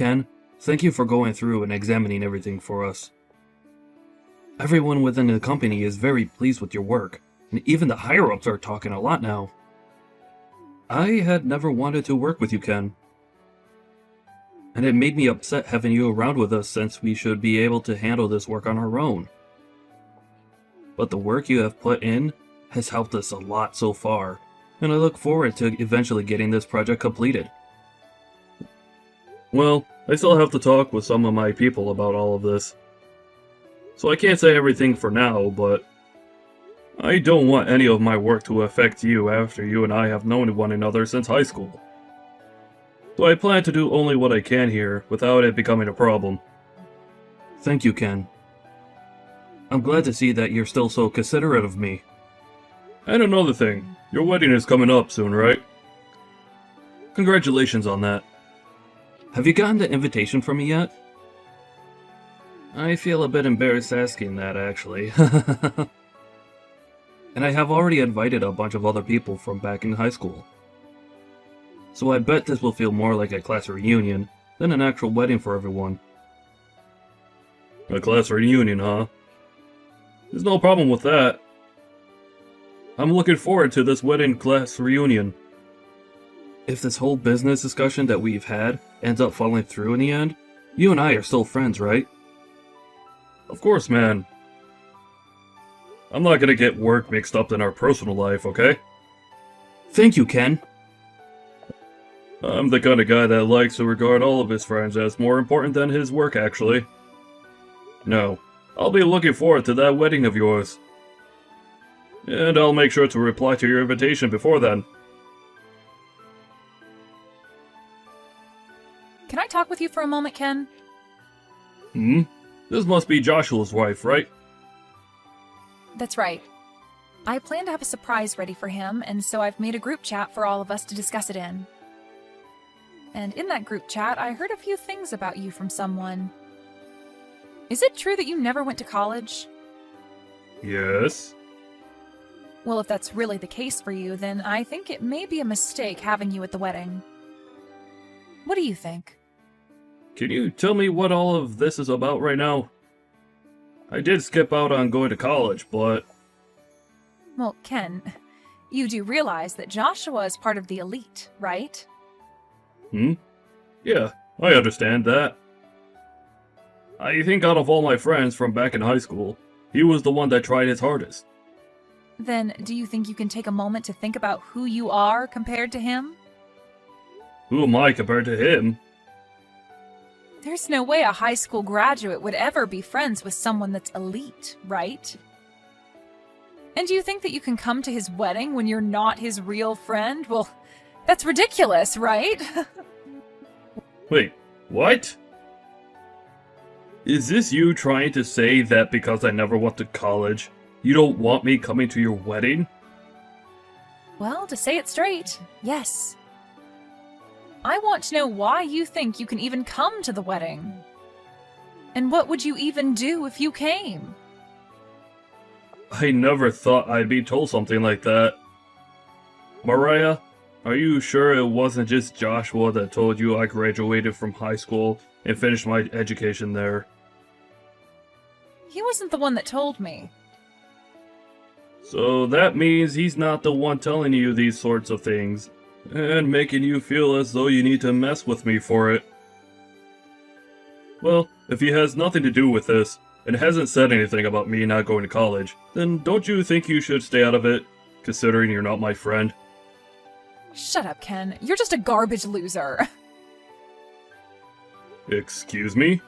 Ken. Thank you for going through and examining everything for us. Everyone within the company is very pleased with your work, and even the higher-ups are talking a lot now. I had never wanted to work with you, Ken. And it made me upset having you around with us since we should be able to handle this work on our own. But the work you have put in has helped us a lot so far, and I look forward to eventually getting this project completed. Well, I still have to talk with some of my people about all of this. So I can't say everything for now, but I don't want any of my work to affect you after you and I have known one another since high school. So I plan to do only what I can here without it becoming a problem. Thank you, Ken. I'm glad to see that you're still so considerate of me. And another thing, your wedding is coming up soon, right? Congratulations on that. Have you gotten the invitation from me yet? I feel a bit embarrassed asking that, actually. And I have already invited a bunch of other people from back in high school. So I bet this will feel more like a class reunion than an actual wedding for everyone. A class reunion, huh? There's no problem with that. I'm looking forward to this wedding class reunion. If this whole business discussion that we've had ends up falling through in the end, you and I are still friends, right? Of course, man. I'm not gonna get work mixed up in our personal life, okay? Thank you, Ken. I'm the kind of guy that likes to regard all of his friends as more important than his work, actually. No, I'll be looking forward to that wedding of yours. And I'll make sure to reply to your invitation before then. Can I talk with you for a moment, Ken? This must be Joshua's wife, right? That's right. I plan to have a surprise ready for him, and so I've made a group chat for all of us to discuss it in. And in that group chat, I heard a few things about you from someone. Is it true that you never went to college? Yes. Well, if that's really the case for you, then I think it may be a mistake having you at the wedding. What do you think? Can you tell me what all of this is about right now? I did skip out on going to college, but... Well, Ken, you do realize that Joshua is part of the elite, right? Yeah, I understand that. I think out of all my friends from back in high school, he was the one that tried his hardest. Then, do you think you can take a moment to think about who you are compared to him? Who am I compared to him? There's no way a high school graduate would ever be friends with someone that's elite, right? And do you think that you can come to his wedding when you're not his real friend? Well, that's ridiculous, right? Wait, what? Is this you trying to say that because I never went to college, you don't want me coming to your wedding? Well, to say it straight, yes. I want to know why you think you can even come to the wedding. And what would you even do if you came? I never thought I'd be told something like that. Mariah, are you sure it wasn't just Joshua that told you I graduated from high school and finished my education there? He wasn't the one that told me. So that means he's not the one telling you these sorts of things, and making you feel as though you need to mess with me for it. Well, if he has nothing to do with this, and hasn't said anything about me not going to college, then don't you think you should stay out of it, considering you're not my friend? Shut up, Ken. You're just a garbage loser. Excuse me?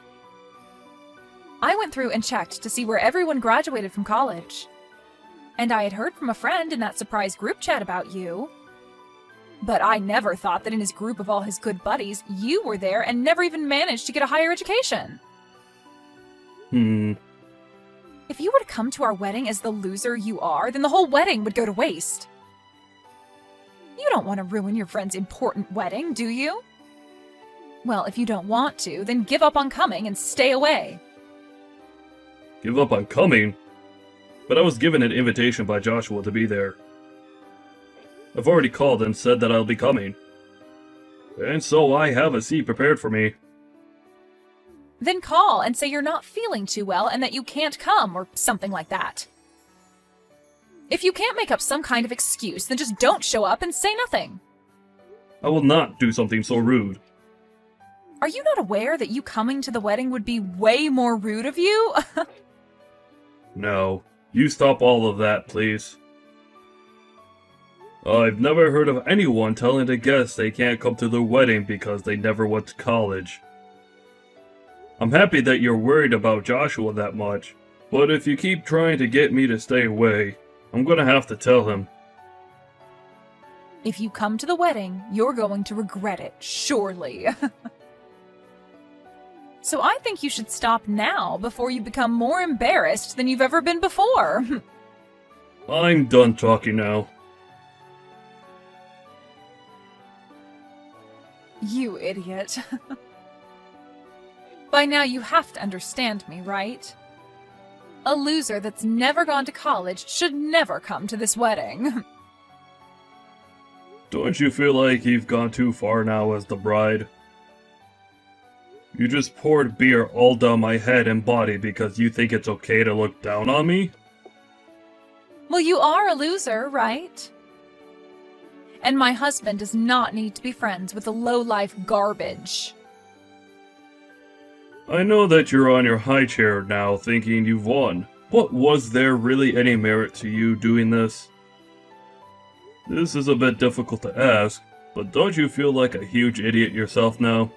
I went through and checked to see where everyone graduated from college. And I had heard from a friend in that surprise group chat about you. But I never thought that in his group of all his good buddies, you were there and never even managed to get a higher education. If you were to come to our wedding as the loser you are, then the whole wedding would go to waste. You don't want to ruin your friend's important wedding, do you? Well, if you don't want to, then give up on coming and stay away. Give up on coming? But I was given an invitation by Joshua to be there. I've already called and said that I'll be coming. And so I have a seat prepared for me. Then call and say you're not feeling too well and that you can't come, or something like that. If you can't make up some kind of excuse, then just don't show up and say nothing. I will not do something so rude. Are you not aware that you coming to the wedding would be way more rude of you? No, you stop all of that, please. I've never heard of anyone telling a guest they can't come to their wedding because they never went to college. I'm happy that you're worried about Joshua that much, but if you keep trying to get me to stay away, I'm gonna have to tell him. If you come to the wedding, you're going to regret it, surely. So I think you should stop now before you become more embarrassed than you've ever been before. I'm done talking now. You idiot. By now you have to understand me, right? A loser that's never gone to college should never come to this wedding. Don't you feel like you've gone too far now as the bride? You just poured beer all down my head and body because you think it's okay to look down on me? Well, you are a loser, right? And my husband does not need to be friends with the low-life garbage. I know that you're on your high chair now thinking you've won, but was there really any merit to you doing this? This is a bit difficult to ask, but don't you feel like a huge idiot yourself now?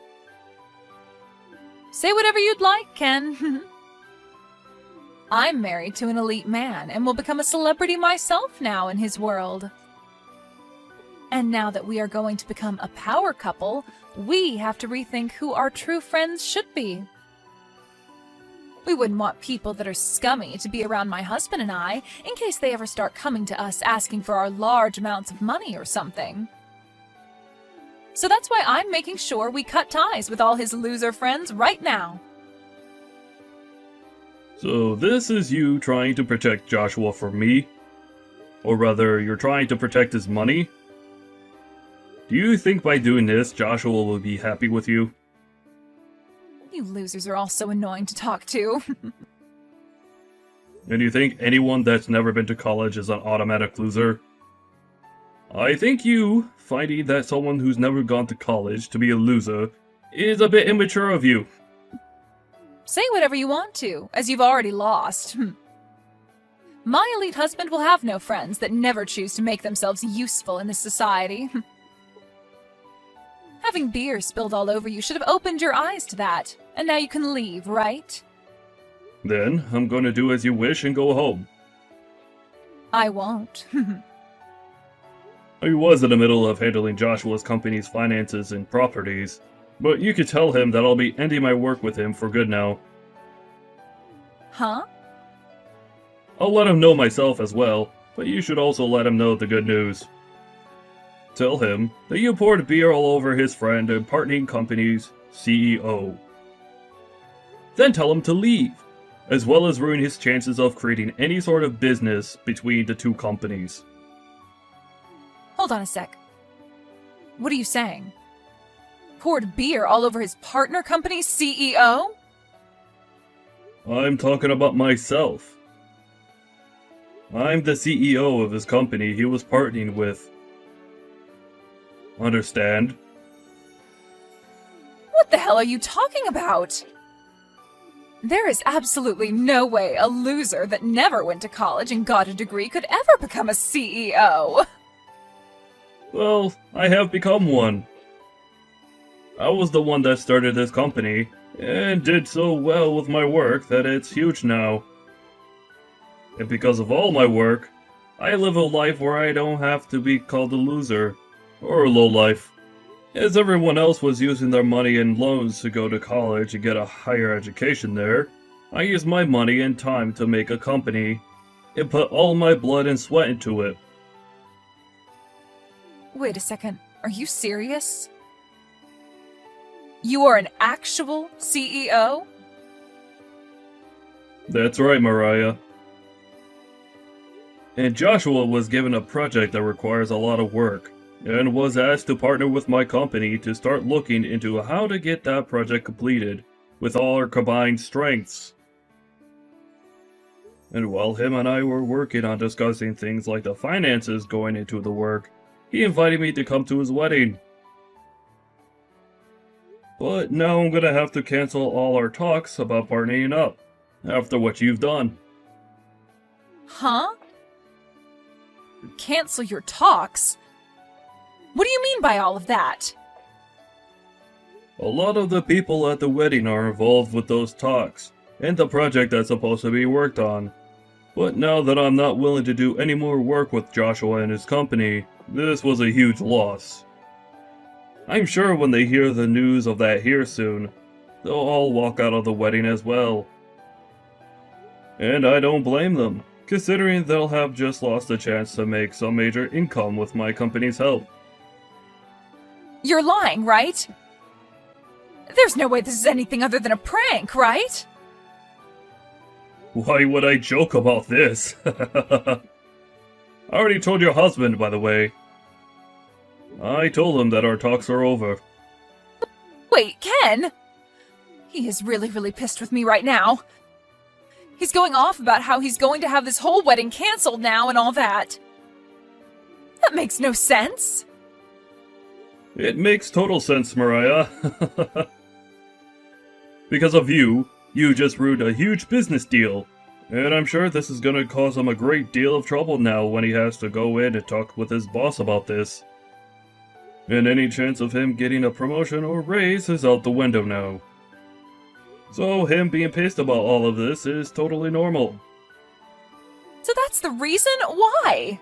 Say whatever you'd like, Ken. I'm married to an elite man and will become a celebrity myself now in his world. And now that we are going to become a power couple, we have to rethink who our true friends should be. We wouldn't want people that are scummy to be around my husband and I in case they ever start coming to us asking for our large amounts of money or something. So that's why I'm making sure we cut ties with all his loser friends right now. So this is you trying to protect Joshua from me? Or rather, you're trying to protect his money? Do you think by doing this, Joshua will be happy with you? You losers are all so annoying to talk to. And you think anyone that's never been to college is an automatic loser? I think you, finding that someone who's never gone to college to be a loser, is a bit immature of you. Say whatever you want to, as you've already lost. My elite husband will have no friends that never choose to make themselves useful in this society. Having beer spilled all over you should have opened your eyes to that, and now you can leave, right? Then, I'm gonna do as you wish and go home. I won't. I was in the middle of handling Joshua's company's finances and properties, but you could tell him that I'll be ending my work with him for good now. Huh? I'll let him know myself as well, but you should also let him know the good news. Tell him that you poured beer all over his friend and partnering company's CEO. Then tell him to leave, as well as ruin his chances of creating any sort of business between the two companies. Hold on a sec. What are you saying? Poured beer all over his partner company's CEO? I'm talking about myself. I'm the CEO of his company he was partnering with. Understand? What the hell are you talking about? There is absolutely no way a loser that never went to college and got a degree could ever become a CEO. Well, I have become one. I was the one that started this company, and did so well with my work that it's huge now. And because of all my work, I live a life where I don't have to be called a loser, or a lowlife. As everyone else was using their money and loans to go to college and get a higher education there, I used my money and time to make a company, and put all my blood and sweat into it. Wait a second, are you serious? You are an actual CEO? That's right, Mariah. And Joshua was given a project that requires a lot of work, and was asked to partner with my company to start looking into how to get that project completed, with all our combined strengths. And while him and I were working on discussing things like the finances going into the work, he invited me to come to his wedding. But now I'm gonna have to cancel all our talks about partnering up, after what you've done. Huh? Cancel your talks? What do you mean by all of that? A lot of the people at the wedding are involved with those talks, and the project that's supposed to be worked on. But now that I'm not willing to do any more work with Joshua and his company, this was a huge loss. I'm sure when they hear the news of that here soon, they'll all walk out of the wedding as well. And I don't blame them, considering they'll have just lost a chance to make some major income with my company's help. You're lying, right? There's no way this is anything other than a prank, right? Why would I joke about this? I already told your husband, by the way. I told him that our talks are over. Wait, Ken? He is really pissed with me right now. He's going off about how he's going to have this whole wedding canceled now and all that. That makes no sense. It makes total sense, Mariah. Because of you, you just ruined a huge business deal. And I'm sure this is gonna cause him a great deal of trouble now when he has to go in and talk with his boss about this. And any chance of him getting a promotion or raise is out the window now. So him being pissed about all of this is totally normal. So that's the reason? Why?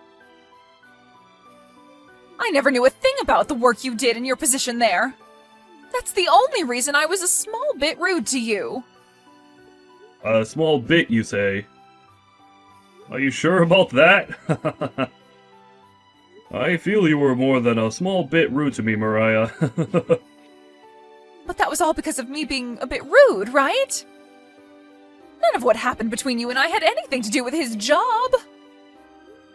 I never knew a thing about the work you did in your position there. That's the only reason I was a small bit rude to you. A small bit, you say? Are you sure about that? I feel you were more than a small bit rude to me, Mariah. But that was all because of me being a bit rude, right? None of what happened between you and I had anything to do with his job.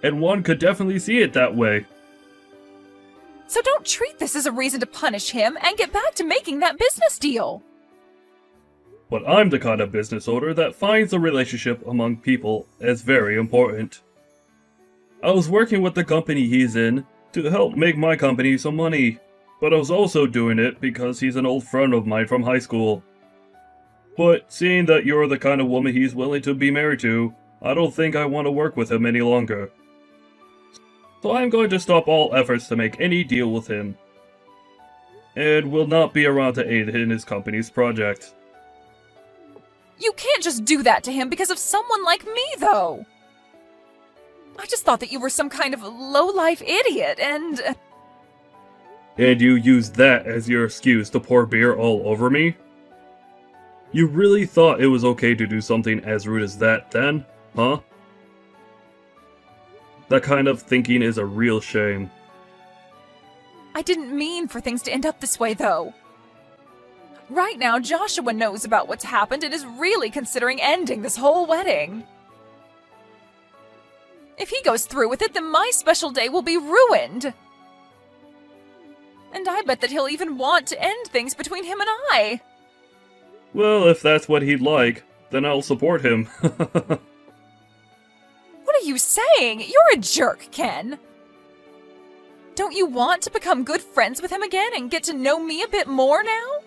And one could definitely see it that way. So don't treat this as a reason to punish him and get back to making that business deal. But I'm the kind of business owner that finds the relationship among people as very important. I was working with the company he's in to help make my company some money, but I was also doing it because he's an old friend of mine from high school. But seeing that you're the kind of woman he's willing to be married to, I don't think I want to work with him any longer. So I'm going to stop all efforts to make any deal with him, and will not be around to aid in his company's project. You can't just do that to him because of someone like me, though. I just thought that you were some kind of low-life idiot, and... And you used that as your excuse to pour beer all over me? You really thought it was okay to do something as rude as that then, huh? That kind of thinking is a real shame. I didn't mean for things to end up this way, though. Right now, Joshua knows about what's happened and is really considering ending this whole wedding. If he goes through with it, then my special day will be ruined. And I bet that he'll even want to end things between him and I. Well, if that's what he'd like, then I'll support him. What are you saying? You're a jerk, Ken. Don't you want to become good friends with him again and get to know me a bit more now?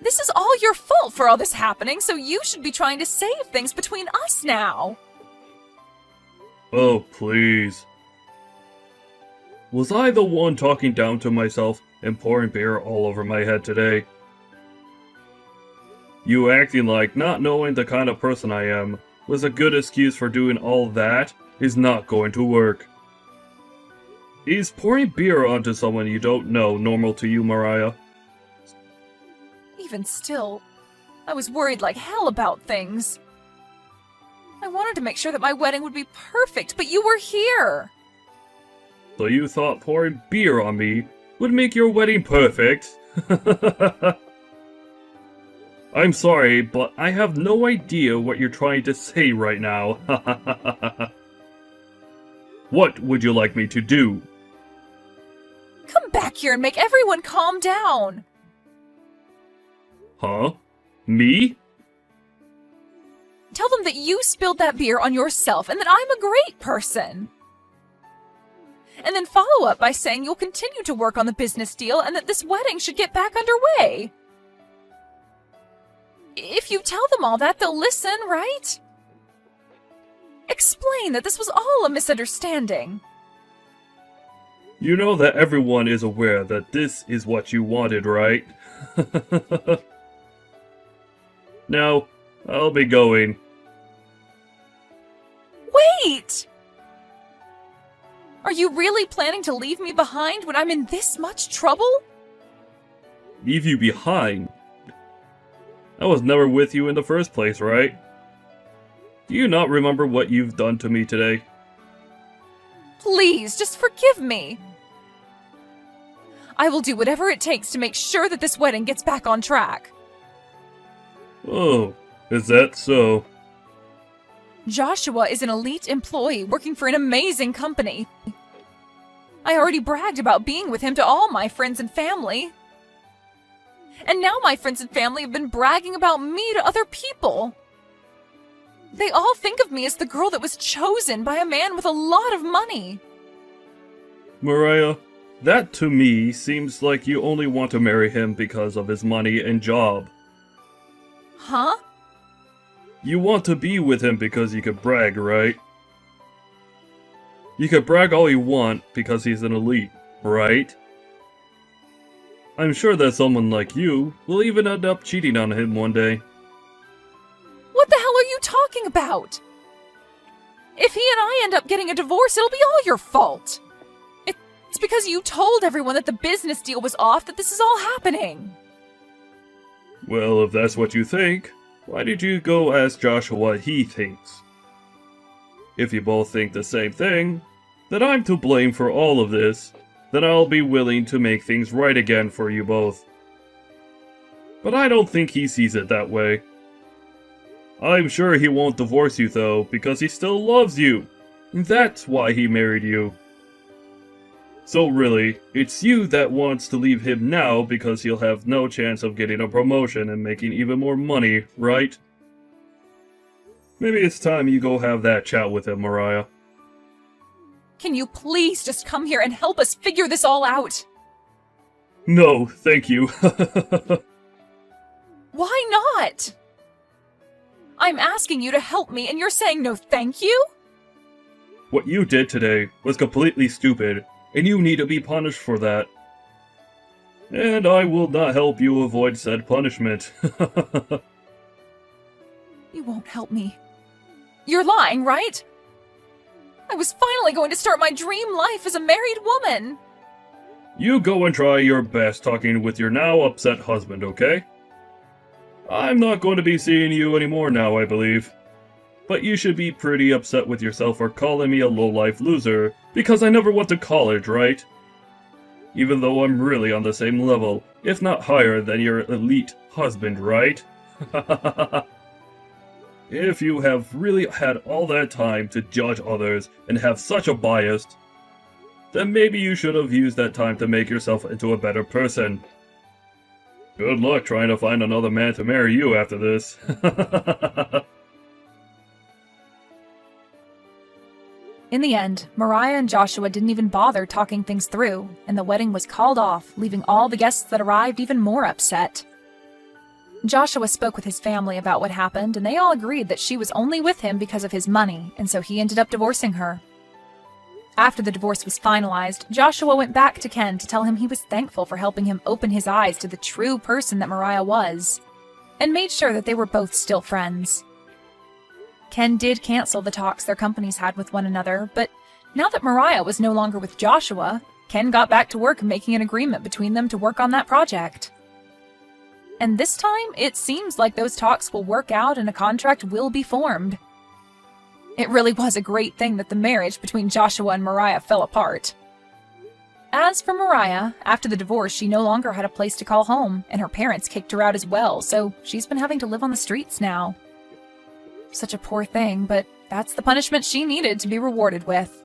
This is all your fault for all this happening, so you should be trying to save things between us now. Oh, please. Was I the one talking down to myself and pouring beer all over my head today? You acting like not knowing the kind of person I am was a good excuse for doing all that is not going to work. Is pouring beer onto someone you don't know normal to you, Mariah? Even still, I was worried like hell about things. I wanted to make sure that my wedding would be perfect, but you were here. So you thought pouring beer on me would make your wedding perfect? I'm sorry, but I have no idea what you're trying to say right now. What would you like me to do? Come back here and make everyone calm down. Huh? Me? Tell them that you spilled that beer on yourself and that I'm a great person. And then follow up by saying you'll continue to work on the business deal and that this wedding should get back underway. If you tell them all that, they'll listen, right? Explain that this was all a misunderstanding. You know that everyone is aware that this is what you wanted, right? Now, I'll be going. Wait! Are you really planning to leave me behind when I'm in this much trouble? Leave you behind? I was never with you in the first place, right? Do you not remember what you've done to me today? Please, just forgive me. I will do whatever it takes to make sure that this wedding gets back on track. Oh, is that so? Joshua is an elite employee working for an amazing company. I already bragged about being with him to all my friends and family. And now my friends and family have been bragging about me to other people. They all think of me as the girl that was chosen by a man with a lot of money. Mariah, that to me seems like you only want to marry him because of his money and job. Huh? You want to be with him because you could brag, right? You could brag all you want because he's an elite, right? I'm sure that someone like you will even end up cheating on him one day. What the hell are you talking about? If he and I end up getting a divorce, it'll be all your fault. It's because you told everyone that the business deal was off that this is all happening. Well, if that's what you think, why did you go ask Joshua what he thinks? If you both think the same thing, that I'm to blame for all of this, then I'll be willing to make things right again for you both. But I don't think he sees it that way. I'm sure he won't divorce you though, because he still loves you. That's why he married you. So really, it's you that wants to leave him now because he'll have no chance of getting a promotion and making even more money, right? Maybe it's time you go have that chat with him, Mariah. Can you please just come here and help us figure this all out? No, thank you. Why not? I'm asking you to help me and you're saying no thank you? What you did today was completely stupid, and you need to be punished for that. And I will not help you avoid said punishment. You won't help me. You're lying, right? I was finally going to start my dream life as a married woman. You go and try your best talking with your now upset husband, okay? I'm not going to be seeing you anymore now, I believe. But you should be pretty upset with yourself for calling me a low-life loser, because I never went to college, right? Even though I'm really on the same level, if not higher than your elite husband, right? If you have really had all that time to judge others and have such a bias, then maybe you should have used that time to make yourself into a better person. Good luck trying to find another man to marry you after this. In the end, Mariah and Joshua didn't even bother talking things through, and the wedding was called off, leaving all the guests that arrived even more upset. Joshua spoke with his family about what happened, and they all agreed that she was only with him because of his money, and so he ended up divorcing her. After the divorce was finalized, Joshua went back to Ken to tell him he was thankful for helping him open his eyes to the true person that Mariah was, and made sure that they were both still friends. Ken did cancel the talks their companies had with one another, but now that Mariah was no longer with Joshua, Ken got back to work making an agreement between them to work on that project. And this time, it seems like those talks will work out and a contract will be formed. It really was a great thing that the marriage between Joshua and Mariah fell apart. As for Mariah, after the divorce, she no longer had a place to call home, and her parents kicked her out as well, so she's been having to live on the streets now. Such a poor thing, but that's the punishment she needed to be rewarded with.